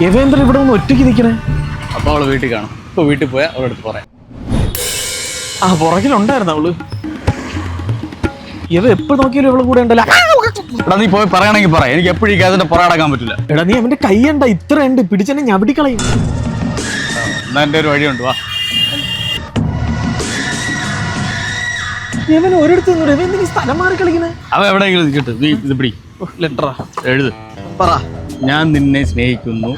യവേന്ദ്രൻ ഇവിടെ ഒന്ന് ഒറ്റയ്ക്ക് നിൽക്കണേ. അപ്പൊ അവള് വീട്ടിൽ കാണും. ഇപ്പൊ വീട്ടിൽ പോയാൽ അവളുടെ അടുത്ത് പറയാം. ആ പുറകിലുണ്ടായിരുന്നു അവള്. ഇവ എപ്പോ നോക്കിയാലും ഇവള് കൂടെ ഉണ്ടല്ലോ. എടാ നീ പോയി പറയണമെങ്കിൽ പറയാം. എനിക്ക് എപ്പോഴും ഈ കേസിന്റെ പുറകടക്കാൻ പറ്റില്ല. എടാ നീ അവന്റെ കൈ ഉണ്ട ഇത്ര ഉണ്ട്, പിടിച്ചെന്നെ ഞവിടിക്കളയും. എന്നാ എന്റെ ഒരു വഴിയുണ്ട്, വാ. ഇവൻ ഒരിടത്ത് എന്തെങ്കിലും സ്ഥലം മാറി കളിക്കണേ. അവ എവിടെയെങ്കിലും കിട്ടും. നീ ഇത് പിടി, ലെറ്ററാ എഴുത്. പറ. ഞാൻ നിന്നെ സ്നേഹിക്കുന്നു,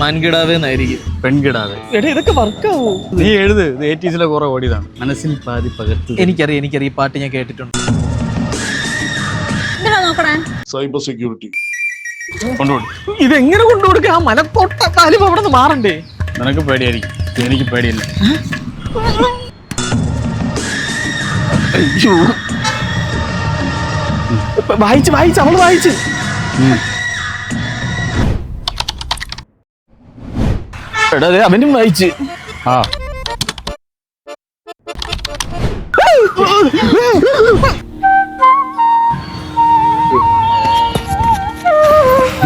മാൻകിടാവേന്നായിരിക്കും. പെൺകിടാതെ. എടാ ഇതൊക്കെ വർക്കാവോ? നീ എഴുത്. ഇത് 80s കുറെ ഓടിയതാണ്. മനസ്സിൽ പാതി പകർത്ത്. എനിക്കറിയാം ഈ പാട്ട് ഞാൻ കേട്ടിട്ടുണ്ട്. സൈബർ സെക്യൂരിറ്റി കൊണ്ടുപോയി. ഇതെങ്ങനെ കൊണ്ടുകൊടുക്കുക? ആ മലത്തോട്ട കാലും അവിടെ നിന്ന് മാറണ്ടേ? നിനക്ക് പേടിയായിരിക്കും, എനിക്ക് പേടിയില്ല. അയ്യോ വായിച്ച് അവള് വായിച്ച്. എടാ അവനും വായിച്ച്. ആ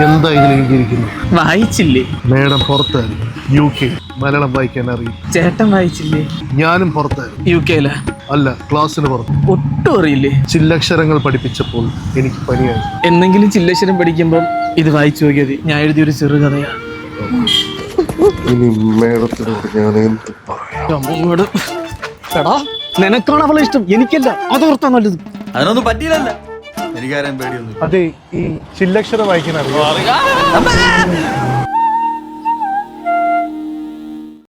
എന്താ ഇതിൽ എഴുതിയിരിക്കുന്നു? വായിച്ചില്ലേ? മേഡം പുറത്തായിരുന്നു, UK. മലയാളം വായിക്കാൻ അറിയും. ചേട്ടൻ വായിച്ചില്ലേ? ഞാനും പുറത്തായിരുന്നു. UK അല്ല, ക്ലാസ്സിന് പുറത്ത്. ഒട്ടും അറിയില്ലേ? ചില്ലക്ഷരങ്ങൾ പഠിപ്പിച്ചപ്പോൾ എനിക്ക് പനിയായി. എന്നെങ്കിലും ചില്ലക്ഷരം പഠിക്കുമ്പം ഇത് വായിച്ചു നോക്കിയത്. ഞാൻ എഴുതിയൊരു ചെറുകഥയാണ്. ഇനി മേഡത്തിനോട് ഞാൻ എന്ത് പറയാം? എടാ നിനക്കാണ് അവളെ ഇഷ്ടം, എനിക്കല്ല. അതോർത്താ നല്ലത്. അതിനൊന്നും പറ്റിയില്ലല്ലോ. എനിക്കാരും പേടിയൊന്നും. അതെ, ഈ ചില്ലക്ഷരം വായിക്കാൻ അറിയാം.